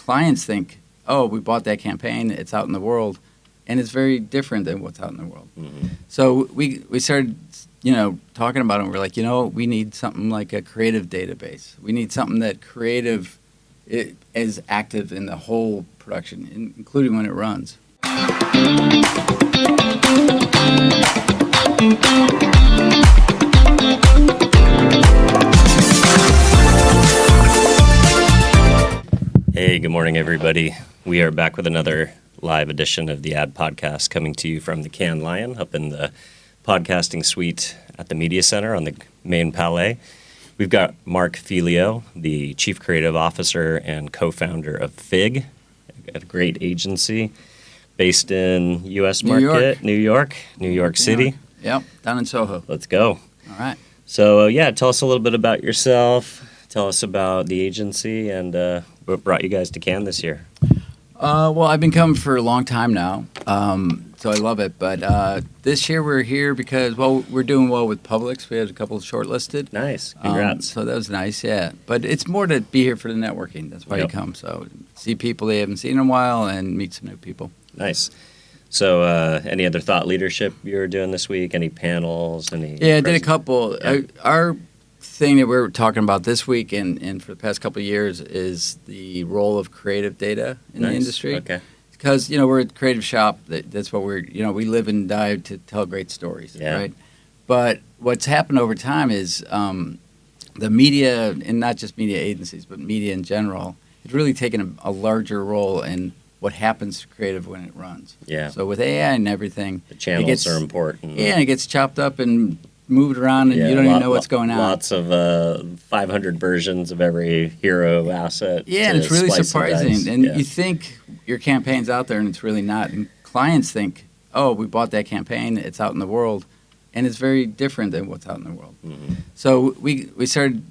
clients think, oh, we bought that campaign, it's out in the world, and it's very different than what's out in the world. Mm-hmm. So we started, talking about it, and we're like, we need something like a creative database. We need something that creative is active in the whole production, including when it runs. Hey, good morning, everybody. We are back with another live edition of the Ad Podcast, coming to you from the Cannes Lion up in the podcasting suite at the Media Center on the main palais. We've got Mark Figliulo, the Chief Creative Officer and co-founder of Fig, a great agency based in U.S. market, New York City. Yep, down in Soho. Let's go. All right. So, tell us a little bit about yourself. Tell us about the agency and what brought you guys to Cannes this year. Well, I've been coming for a long time now, so I love it. But this year we're here because, we're doing well with Publix. We had a couple shortlisted. Nice. Congrats. So that was nice, yeah. But it's more to be here for the networking. That's why you come. So see people they haven't seen in a while and meet some new people. Nice. So any other thought leadership you were doing this week? Any panels? Yeah, I did a couple. Yeah. Our thing that we're talking about this week and for the past couple of years is the role of creative data in the industry. Okay. Because, we're a creative shop. That's what we live and die to tell great stories, right? But what's happened over time is the media, and not just media agencies, but media in general, has really taken a larger role in what happens to creative when it runs. Yeah. So with AI and everything, the channels are important. Yeah, and it gets chopped up and moved around, and you don't even know what's going on. Lots of 500 versions of every hero asset. Yeah, and it's really surprising. And you think your campaign's out there, and it's really not. And clients think, oh, we bought that campaign, it's out in the world, and it's very different than what's out in the world. Mm-hmm. So we started,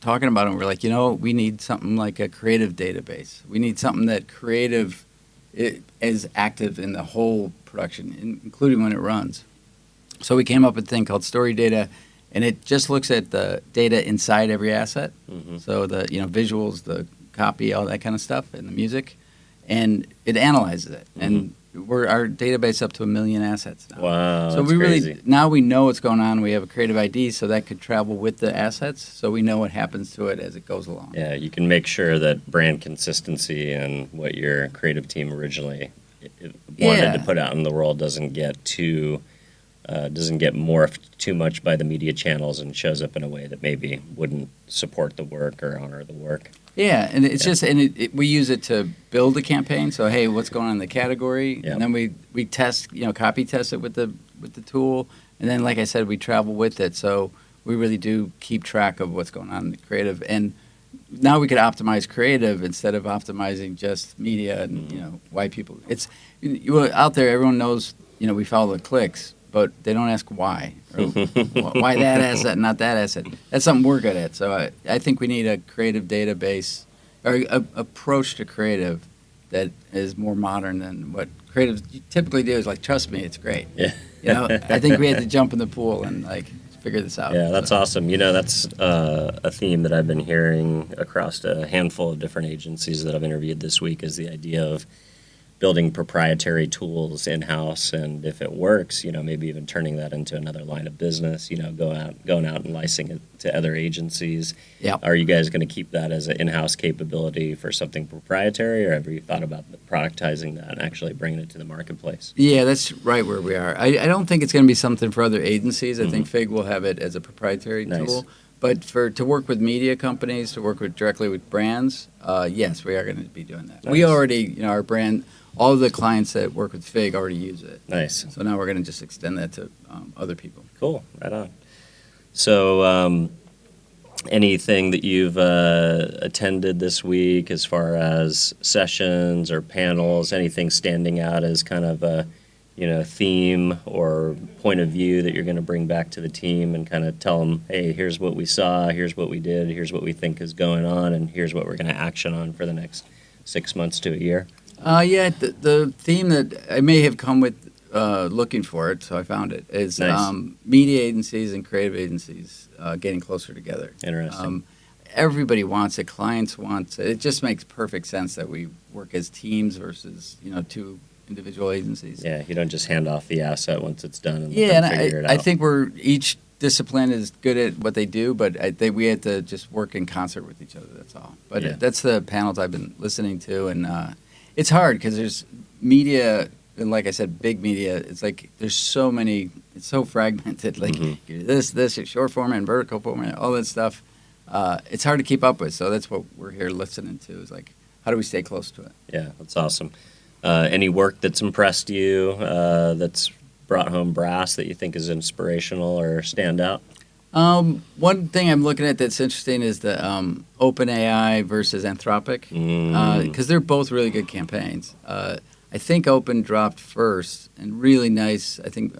talking about it, and we're like, we need something like a creative database. We need something that creative is active in the whole production, including when it runs. So we came up with a thing called StoryData, and it just looks at the data inside every asset. Mm-hmm. So the visuals, the copy, all that kind of stuff, and the music, and it analyzes it. Mm-hmm. And our database up to 1 million assets now. Wow, so that's we really crazy. Now we know what's going on. We have a creative ID, so that could travel with the assets, so we know what happens to it as it goes along. Yeah, you can make sure that brand consistency and what your creative team originally wanted to put out in the world doesn't get morphed too much by the media channels and shows up in a way that maybe wouldn't support the work or honor the work. Yeah, and it's just, and we use it to build a campaign. So, hey, what's going on in the category? Yep. And then we test, copy test it with the tool. And then, like I said, we travel with it. So we really do keep track of what's going on in the creative. And now we could optimize creative instead of optimizing just media and, why people. It's out there, everyone knows, we follow the clicks, but they don't ask why. Or why that asset, not that asset. That's something we're good at. So I think we need a creative database or a approach to creative that is more modern than what creatives typically do. Is like, trust me, it's great. Yeah. I think we had to jump in the pool and figure this out. Yeah, that's awesome. That's a theme that I've been hearing across a handful of different agencies that I've interviewed this week is the idea of building proprietary tools in-house, and if it works, maybe even turning that into another line of business, going out and licensing it to other agencies. Yep. Are you guys going to keep that as an in-house capability for something proprietary, or have you thought about productizing that and actually bringing it to the marketplace? Yeah, that's right where we are. I don't think it's going to be something for other agencies. I think Fig will have it as a proprietary tool. But to work with media companies, to work directly with brands, yes, we are going to be doing that. Nice. We already, our brand, all of the clients that work with Fig already use it. Nice. So now we're going to just extend that to other people. Cool. Right on. So anything that you've attended this week as far as sessions or panels, anything standing out as kind of a theme or point of view that you're going to bring back to the team and kind of tell them, hey, here's what we saw, here's what we did, here's what we think is going on, and here's what we're going to action on for the next 6 months to a year? The theme that I may have come with looking for it, so I found it, is nice. Media agencies and creative agencies getting closer together. Interesting. everybody wants it. Clients want it. It just makes perfect sense that we work as teams versus, two individual agencies. Yeah, you don't just hand off the asset once it's done and Yeah, let and them figure it out. I think each discipline is good at what they do, but I think we have to just work in concert with each other. That's all. But Yeah. that's the panels I've been listening to, and it's hard because there's media, and like I said, big media. It's like there's so many. It's so fragmented. Like this, short format, vertical format, all that stuff. It's hard to keep up with. So that's what we're here listening to. Is like, how do we stay close to it? Yeah, that's awesome. Any work that's impressed you, that's brought home brass that you think is inspirational or stand out? One thing I'm looking at that's interesting is the OpenAI versus Anthropic, because they're both really good campaigns. I think Open dropped first, and really nice. I think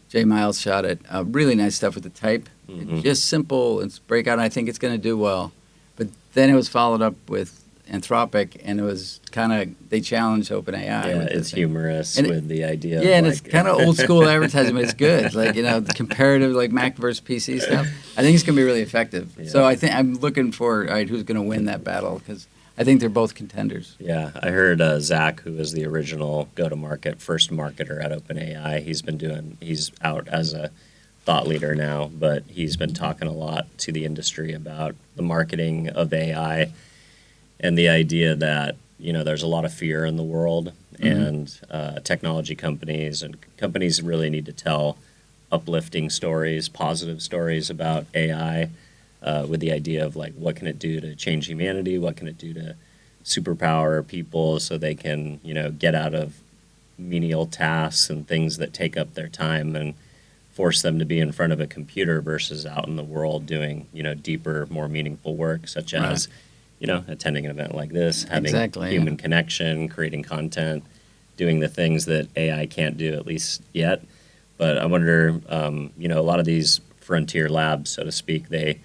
Jay Miles shot it. Really nice stuff with the type. It's just simple and breakout. And I think it's going to do well. But then it was followed up with Anthropic, and it was kind of, they challenged OpenAI. Yeah, it's humorous and with the idea. Yeah, of and like, it's kind of old school advertising, but it's good. Like, the comparative, like Mac versus PC stuff. I think it's going to be really effective. Yeah. So I think I'm looking for, all right, who's going to win that battle, because I think they're both contenders. Yeah, I heard Zach, who was the original go-to-market first marketer at OpenAI, he's out as a thought leader now, but he's been talking a lot to the industry about the marketing of AI and the idea that, there's a lot of fear in the world, and technology companies and companies really need to tell uplifting stories, positive stories about AI, with the idea of like, what can it do to change humanity? What can it do to superpower people so they can, get out of menial tasks and things that take up their time and force them to be in front of a computer versus out in the world doing, deeper, more meaningful work, such as, attending an event like this, having human connection, creating content, doing the things that AI can't do, at least yet. But I wonder, a lot of these frontier labs, so to speak, they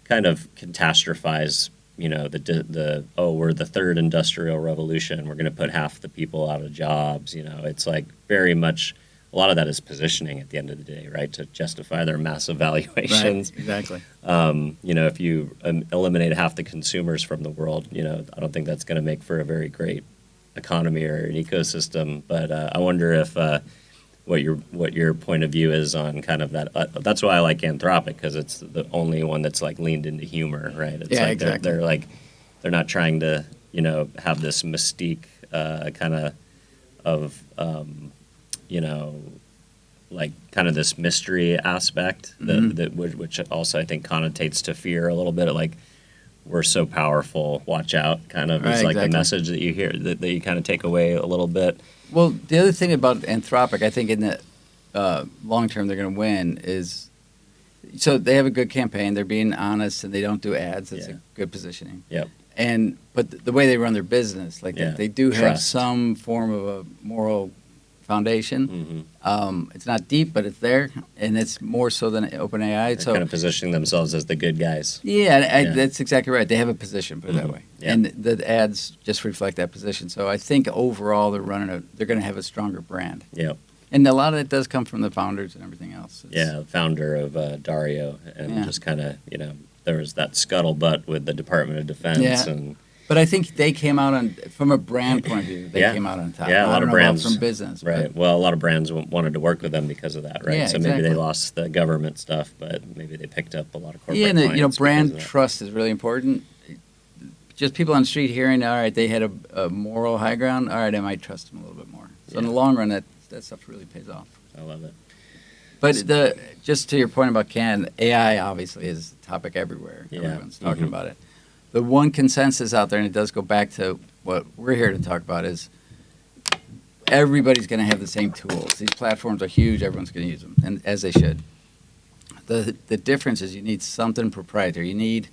kind of catastrophize, we're the third industrial revolution. We're going to put half the people out of jobs. It's like very much, a lot of that is positioning at the end of the day, right? To justify their massive valuations. Right, exactly. If you eliminate half the consumers from the world, I don't think that's going to make for a very great economy or an ecosystem. But I wonder if what your point of view is on kind of that. That's why I like Anthropic, because it's the only one that's like leaned into humor, right? It's yeah, like exactly. they're not trying to have this mystique kind of like kind of this mystery aspect that which also I think connotates to fear a little bit. Like, we're so powerful, watch out, kind of is like the message that you hear that you kind of take away a little bit. Well, the other thing about Anthropic, I think in the long term they're going to win is, so they have a good campaign. They're being honest and they don't do ads. That's a good positioning. Yep. But the way they run their business, like they do have Trust. some form of a moral foundation. It's not deep, but it's there, and it's more so than OpenAI. They're kind of positioning themselves as the good guys. Yeah, that's exactly right. They have a position, put it that way, Yeah. and the ads just reflect that position. So I think overall they're going to have a stronger brand. Yep. And a lot of it does come from the founders and everything else. Founder of Dario, and just kind of there was that scuttlebutt with the Department of Defense and. But I think they came out from a brand point of view, they came out on top. Yeah, a lot of brands from business. Right. But, well, a lot of brands wanted to work with them because of that, right? Yeah, so exactly. maybe they lost the government stuff, but maybe they picked up a lot of corporate yeah, and clients brand because of trust is really important. Just people on the street hearing, all right, they had a moral high ground. All right, I might trust them a little bit more. So in the long run, that stuff really pays off. I love it. But just to your point about AI obviously is a topic everywhere. Yeah. Everyone's talking about it. The one consensus out there, and it does go back to what we're here to talk about, is everybody's going to have the same tools. These platforms are huge. Everyone's going to use them, and as they should. The difference is you need something proprietary. You need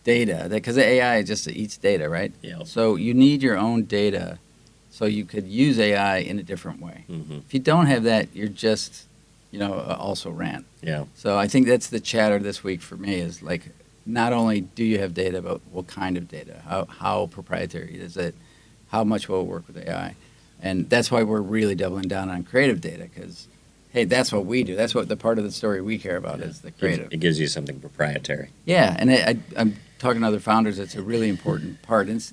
data, because the AI just eats data, right? Yeah. So you need your own data so you could use AI in a different way. If you don't have that, you're just, also ran. Yeah. So I think that's the chatter this week for me is like, not only do you have data, but what kind of data? How proprietary is it? How much will it work with AI? And that's why we're really doubling down on creative data, because hey, that's what we do. That's what the part of the story we care about is the creative. It gives you something proprietary. Yeah, and I'm talking to other founders. It's a really important part. And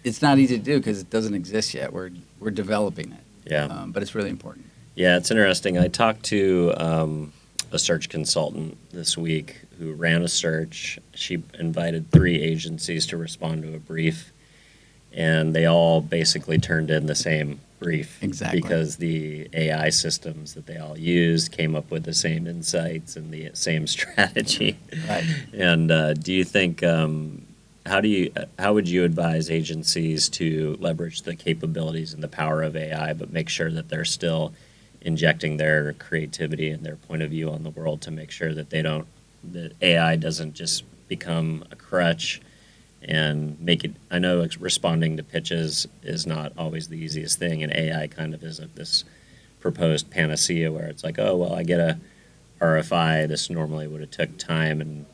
it's not easy to do because it doesn't exist yet. We're developing it. Yeah. But it's really important. Yeah, it's interesting. I talked to a search consultant this week who ran a search. She invited 3 agencies to respond to a brief, and they all basically turned in the same brief. Exactly. Because the AI systems that they all used came up with the same insights and the same strategy. Right. And do you think how would you advise agencies to leverage the capabilities and the power of AI, but make sure that they're still injecting their creativity and their point of view on the world to make sure that that AI doesn't just become a crutch and make it? I know responding to pitches is not always the easiest thing, and AI kind of is this proposed panacea where it's like, oh, well, I get a RFI. This normally would have took time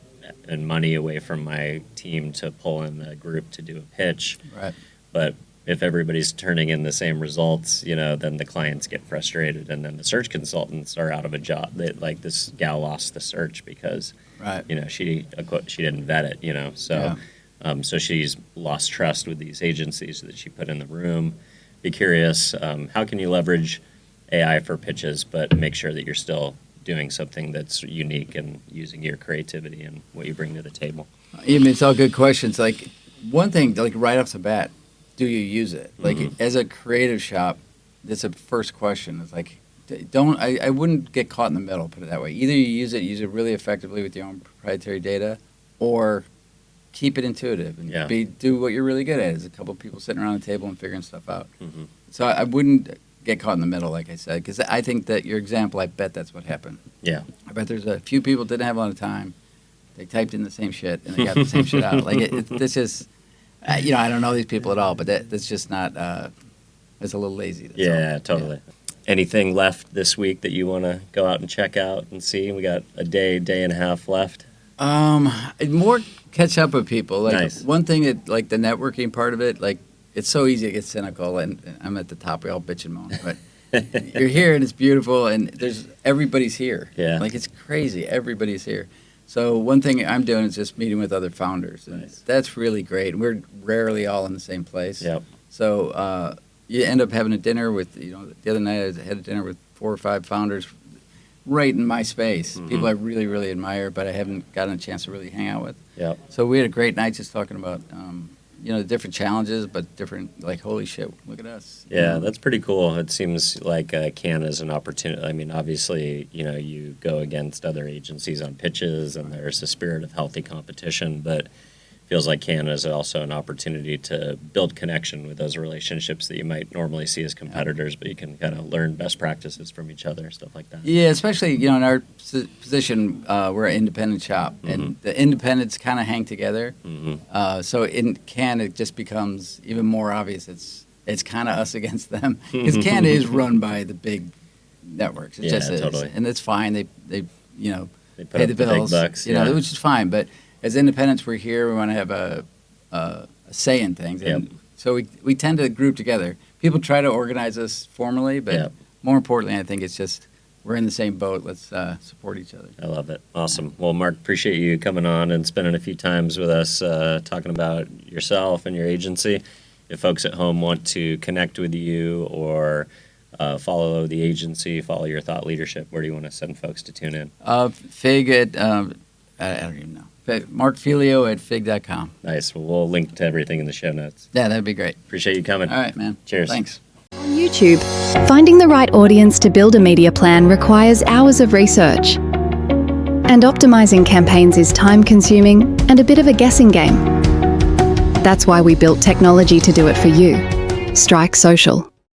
and money away from my team to pull in a group to do a pitch. Right. But if everybody's turning in the same results, then the clients get frustrated, and then the search consultants are out of a job. Like, this gal lost the search because, right. She didn't vet it. So, Yeah. So she's lost trust with these agencies that she put in the room. Be curious, how can you leverage AI for pitches, but make sure that you're still doing something that's unique and using your creativity and what you bring to the table? It's all good questions. Like, one thing, like right off the bat, do you use it? Like, as a creative shop, that's a first question. It's like, I wouldn't get caught in the middle, put it that way. Either you use it really effectively with your own proprietary data, or keep it intuitive and do what you're really good at. There's a couple of people sitting around the table and figuring stuff out. Mm-hmm. So I wouldn't get caught in the middle, like I said, because I think that your example, I bet that's what happened. Yeah. I bet there's a few people didn't have a lot of time. They typed in the same shit and they got the same shit out. Like, this is, I don't know these people at all, but that's just not, it's a little lazy. Yeah, totally. Yeah. Anything left this week that you want to go out and check out and see? We got a day and a half left. More catch up with people. Like, nice. One thing that, like, the networking part of it, like, it's so easy to get cynical, and I'm at the top. We all bitch and moan, but you're here and it's beautiful, and everybody's here. Yeah. Like, it's crazy. Everybody's here. So one thing I'm doing is just meeting with other founders, and nice. That's really great. We're rarely all in the same place. Yep. So you end up having a dinner with, the other night I had a dinner with 4 or 5 founders right in my space. Mm-hmm. People I really, really admire, but I haven't gotten a chance to really hang out with. Yep. So we had a great night just talking about, the different challenges, but different, like, holy shit, look at us. Yeah, that's pretty cool. It seems like Canada's an opportunity. I mean, obviously, you go against other agencies on pitches, and there's a spirit of healthy competition, but it feels like Canada is also an opportunity to build connection with those relationships that you might normally see as competitors, but you can kind of learn best practices from each other, stuff like that. Yeah, especially, in our position, we're an independent shop, and the independents kind of hang together. Mm-hmm. So in Canada, it just becomes even more obvious. It's kind of us against them, because Canada is run by the big networks. It just is, totally. And it's fine. They They put pay up the bills, big bucks, which is fine. But as independents, we're here. We want to have a say in things, and so we tend to group together. People try to organize us formally, but more importantly, I think it's just we're in the same boat. Let's support each other. I love it. Awesome. Well, Mark, appreciate you coming on and spending a few times with us talking about yourself and your agency. If folks at home want to connect with you or follow the agency, follow your thought leadership, where do you want to send folks to tune in? Fig at, I don't even know. Mark Figliulo at fig.com. Nice. Well, we'll link to everything in the show notes. Yeah, that'd be great. Appreciate you coming. All right, man. Cheers. Thanks. On YouTube, finding the right audience to build a media plan requires hours of research. And optimizing campaigns is time-consuming and a bit of a guessing game. That's why we built technology to do it for you. Strike Social.